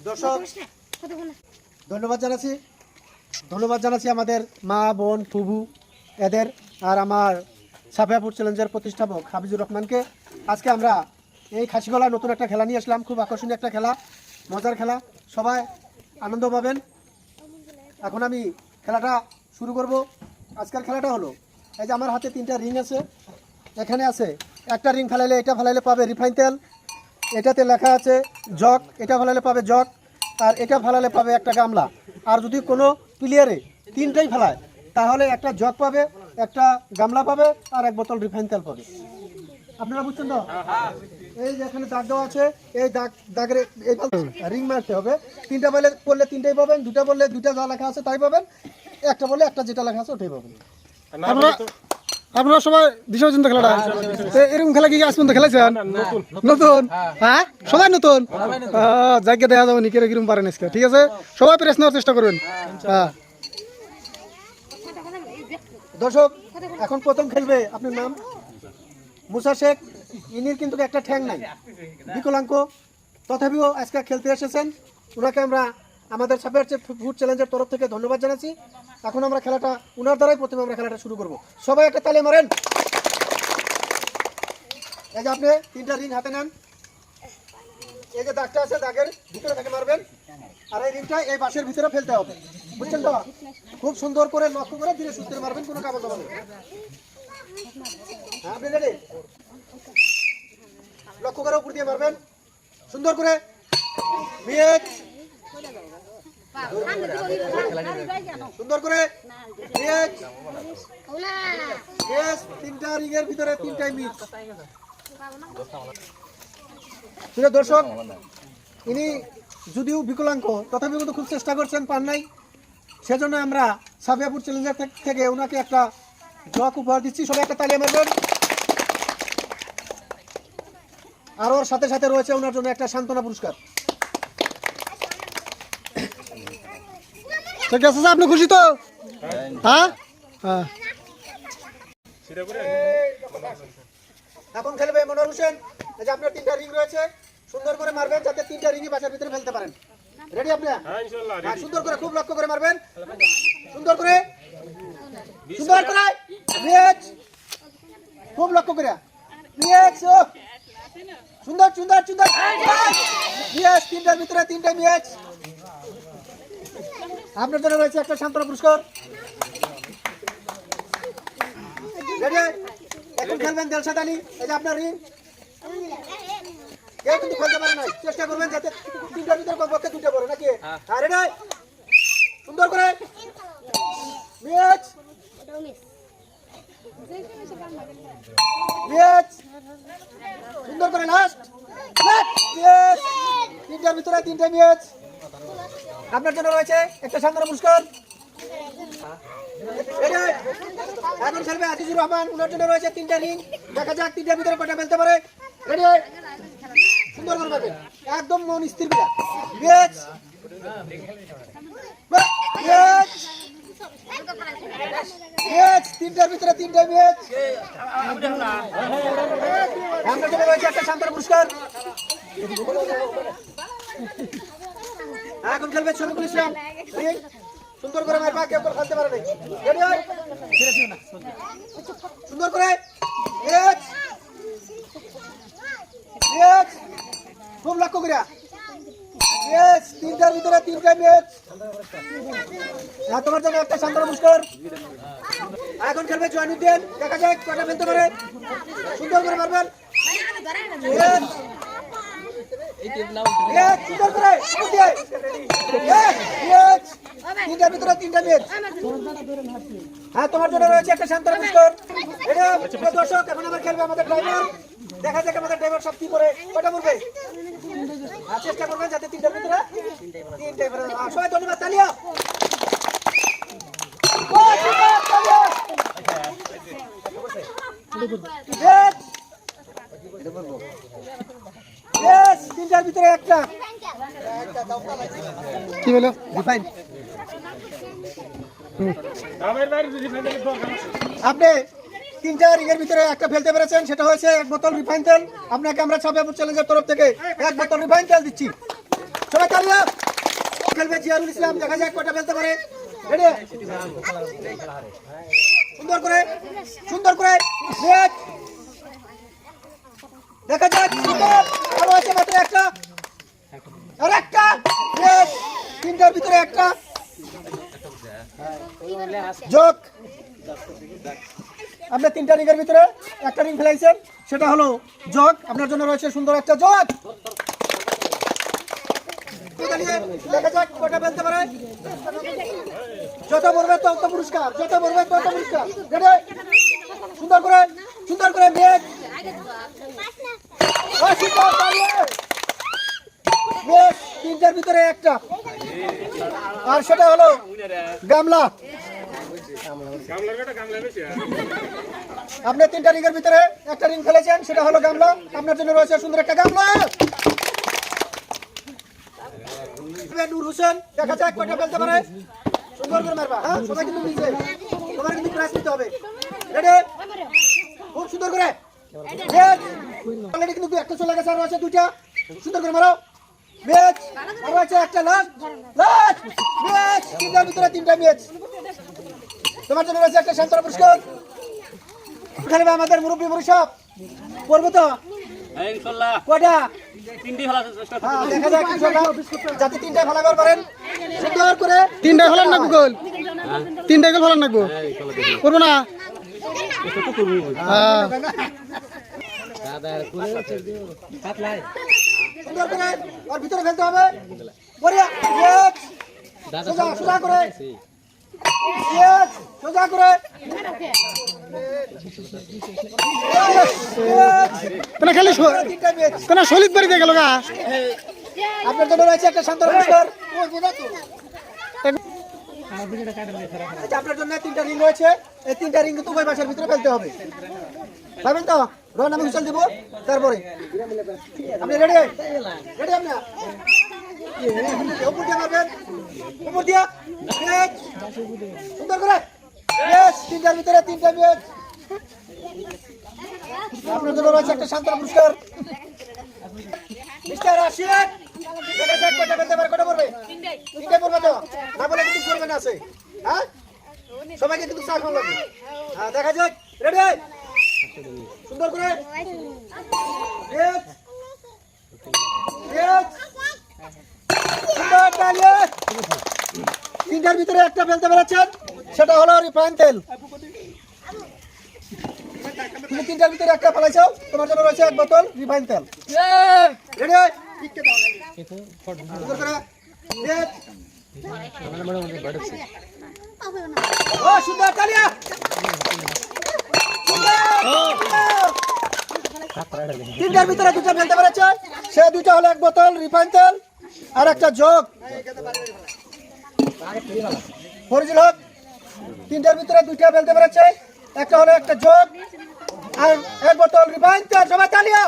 দর্শক ধন্যবাদ জানাচ্ছি আমাদের মা বোন ফুবু এদের আর আমার সাফিয়াপুর চ্যালেঞ্জের প্রতিষ্ঠাপক হাফিজুর রহমানকে। আজকে আমরা এই খাসিগলা নতুন একটা খেলা নিয়ে আসলাম, খুব আকর্ষণীয় একটা খেলা, মজার খেলা, সবাই আনন্দ পাবেন। এখন আমি খেলাটা শুরু করব। আজকের খেলাটা হলো, এই যে আমার হাতে 3টা রিং আছে, এখানে আছে একটা রিং ফেলাইলে এটা ফেলাইলে পাবে রিফাইন তেল, এটাতে লেখা আছে জগ, এটা ফেলাইলে পাবে জগ, আর এটা ফেলালে পাবে একটা গামলা। আর যদি কোনো প্লেয়ারে 3টাই ফেলায় তাহলে একটা জগ পাবে, একটা গামলা পাবে, আর 1 বোতল রিফাইন তেল পাবে। আপনারা বুঝছেন তো? এই যে এখানে দাগ দেওয়া আছে, এই দাগের এই রিং মারতে হবে। 3টা বললে 3টাই পাবেন, 2টা বললে 2টা যা লেখা আছে তাই পাবেন, একটা বললে একটা যেটা লেখা আছে ওটাই পাবেন। আপনারা সবাই বিসর্জন খেলাটা এরকম খেলা কি আজ পর্যন্ত খেলেছেন? নতুন? হ্যাঁ, সবাই নতুন। জায়গা দেখা যাবে নিকে কিরকম পারেন আজকে। ঠিক আছে, সবাই প্রেস নেওয়ার চেষ্টা করবেন। হ্যাঁ দর্শক, এখন প্রথম খেলবে, আপনার নাম মুসা শেখ। ইনির কিন্তু একটা ঠ্যাং নাই, বিকলাঙ্গ, তথাপিও আজকে খেলতে এসেছেন। ওনাকে আমরা আমাদের সাফিয়াপুর চ্যালেঞ্জের তরফ থেকে ধন্যবাদ জানাচ্ছি। এখন আমরা খেলাটা ওনার দ্বারাই প্রথমে আমরা খেলাটা শুরু করব। সবাই একটা তালি মারেন। এই যে আপনি 3টা রিং হাতে নেন, এই যে দাগটা আছে দাগের ভিতরে থেকে মারবেন, আর এই রিংটা এই বাঁশের ভিতরে ফেলতে হবে, বুঝছেন তো? খুব সুন্দর করে লক্ষ্য করে ধীরে সুস্থ মারবেন, কোনো কাগজ হবে না। হ্যাঁ, আপনি রেডি? লক্ষ্য করে উপর দিয়ে মারবেন সুন্দর করে। মিয়েট সুন্দর করে মিয়েট। ইয়েস, 3টা রিংয়ের ভিতরে 3টাই মিস। দর্শক, ইনি যদিও বিকলাঙ্গ তথাপি কিন্তু খুব চেষ্টা করছেন, পান নাই। সেজন্য আমরা সাফিয়াপুর চ্যালেঞ্জার থেকে ওনাকে একটা জগ উপহার দিচ্ছি। সবাই একটা তালি মারবেন। আর ওর সাথে সাথে রয়েছে ওনার জন্য একটা সান্ত্বনা পুরস্কার। ঠিক আছে, আপনি খুশি তো? হ্যাঁ হ্যাঁ। এখন খেলবে মনোর হোসেন। এই যে আপনার 3টা রিং রয়েছে, সুন্দর করে মারবেন যাতে 3টা রিংই বাসার ভিতরে ফেলতে পারেন। রেডি আপনি? হ্যাঁ, সুন্দর করে, খুব লক্ষ্য করে মারবেন, সুন্দর করে, সুন্দর করে মিয়েট, খুব লক্ষ্য করে মিয়েট, সুন্দর সুন্দর সুন্দর মিয়েট। 3টার ভিতরে 3টা মিয়েট। আপনার জন্য রয়েছে একটা সান্ত্বনা পুরস্কার। রেডি? এখন খেলবেন দেলশাদ আলী। এই যে আপনার রিং, কেউ কিন্তু খেলতে পারে না, চেষ্টা করবেন যাতে 3টার ভিতরে কমপক্ষে 2টা পড়ে নাকি। হ্যাঁ, রেডি? সুন্দর করে মিয়েট, মিয়েট, সুন্দর করে লাস্ট মিয়েট। 3টার ভিতরে 3টা মিয়েট। আপনার জন্য রয়েছে একটা সান্ত্বনা পুরস্কার। এখন খেলবে আজিজুর রহমান। ওনার জন্য রয়েছে 3টা রিং। দেখা যাক 3টার ভিতরে কটা ফেলতে পারে। রেডি? সুন্দর করে পাবেন, একদম মন স্থির করে। মিয়েট, মিয়েট, মিয়েট। 3টার ভিতরে 3টা মিয়েট। আপনার জন্য রয়েছে একটা সান্ত্বনা পুরস্কার। এখন খেলবে শরীফুল ইসলাম। সুন্দর করে মারবা, কেউ খেলতে পারে নাই। সুন্দর করে খুব লক্ষ্য করিয়া। 3টার ভিতরে 3টা ম্যাচ। তোমার জন্য একটা সান্ত্বনা পুরস্কার। এখন খেলবে জয়নুদ্দিন। দেখা যাক কটা ফেলতে পারে। সুন্দর করে মারবেন, সুন্দর করে। 3টার ভিতরে 3টা ম্যাচ। হ্যাঁ, তোমার জন্য রয়েছে একটা সান্ত্বনা পুরস্কার। দর্শক, এখন আবার খেলবে আমাদের ড্রাইভার। দেখা যাক আমাদের ড্রাইভার সব কি করে, কটা পড়বে। চেষ্টা করবেন যাতে 3টার ভিতরে 3টাই পড়ে। সবাই ধন্যবাদ, তালিয়া। Yes, 3টার ভিতরে একটা। কি বলো? রিফাইন। আপনি 3টা রিংয়ের ভিতরে একটা ফেলতে পেরেছেন, সেটা হয়েছে 1 বোতল রিফাইন তেল। আপনাকে আমরা সাফিয়াপুর চ্যালেঞ্জের তরফ থেকে 1 বোতল রিফাইন তেল দিচ্ছি। সবাই তালিয়া খেলবে জিয়ারুল ইসলাম, দেখা যাক কয়টা ফেলতে পারে। রেডি, সুন্দর করে নেট। দেখা যাক, সুন্দর, ভালো আছে, মাত্র একটা আর একটা নেট, তিনটার ভিতরে একটা যোগ। আপনার তিনটা রিংয়ের ভিতরে একটা রিং ফেলাইছেন, সেটা হলো যোগ। আপনার জন্য রয়েছে সুন্দর একটা যোগ। দেখা যাক কটা ফেলতে পারে। যত বলবে তত পুরস্কার, যত বলবে তত পুরস্কার। রেডি, সুন্দর করে মেঘ। তিনটার ভিতরে একটা, আর সেটা হলো গামলা। আপনি তিনটা রিংয়ের ভিতরে একটা রিং ফেলেছেন, সেটা হলো গামলা। আপনার জন্য রয়েছে সুন্দর একটা গামলা। নূর হোসেন, দেখা যাক কয়টা ফেলতে পারে। সুন্দর করে মারবা, হ্যাঁ সবাই কিন্তু নিচে, তোমার কিন্তু প্রাইজ নিতে হবে। রেডি, খুব সুন্দর করে। অলরেডি কিন্তু একটা চলে গেছে, আর আছে দুইটা। সুন্দর করে মারো। ম্যাচ আর আছে একটা, লাস্ট ম্যাচ। তিনটার ভিতরে তিনটা ম্যাচ। তোমার জন্য রয়েছে একটা শান্তরা পুরস্কার। খেলবে আমাদের মুরব্বী মুরুষব, করবো তো ইনশাআল্লাহ। কয়টা? তিনটি ফেলা চেষ্টা করব। হ্যাঁ, দেখা যাক ইনশাআল্লাহ যাতে তিনটা ফেলাবার পারেন। সুন্দর করে তিনটা ফেলার না গোল, তিনটা গোল ফেলার না গো, করবো না এটা তো করব। হ্যাঁ দাদা কোলে দিও পাতলাই সুন্দর করে আর ভিতরে ফেলতে হবে। বড়িয়া, ইয়েস, দাদা সোজা করে, ইয়েস, সোজা করে। কেন খালি তিনটা ম্যাচ। কেন শলিত বাড়ি দিয়ে গেল গা। আপনার জন্য রয়েছে একটা শান্তরা পুরস্কার। আচ্ছা, আপনার জন্য তিনটা রিং রয়েছে। এই তিনটা রিং কিন্তু উভয় বাসার ভিতরে ফেলতে হবে। পাবেন তো? রন আমি হুইসেল দিব, তারপরে আপনি রেডি? রেডি আপনি? উপর দিয়ে মারবেন, উপর দিয়া। এক, সুন্দর করে। ইয়েস, তিনটার ভিতরে তিনটা ম্যাচ। আপনার জন্য রয়েছে একটা শান্তরা পুরস্কার। মিস্টার রাশিদ, দেখা যাক কয়টা ফেলতে পারে, কয়টা পড়বে? তিনটাই পড়বে তো? না বলে কিন্তু করবে না আছে, হ্যাঁ? সবাইকে কিন্তু চা খাওয়া লাগবে। হ্যাঁ, দেখা যাক। রেডি, সুন্দর করে। সুন্দর তালি। তিনটার ভিতরে একটা ফেলতে পেরেছেন, সেটা হলো রিফাইন তেল। তুমি তিনটার ভিতরে একটা ফেলাইছো, তোমার জন্য রয়েছে এক বোতল রিফাইন তেল। রেডি, সুন্দর করে। ও সুন্দর তালিয়া। তিনটার ভিতরে দুটো ফেলতে পেরেছে, সে দুটো হলো এক বোতল রিফাইন তেল আর একটা জগ ফরিজুল হক। তিনটার ভিতরে দুইটা ফেলতে পেরেছে, একটা হলো একটা জগ আর এক বোতল রিফাইন তেল। সবাই তালিয়া।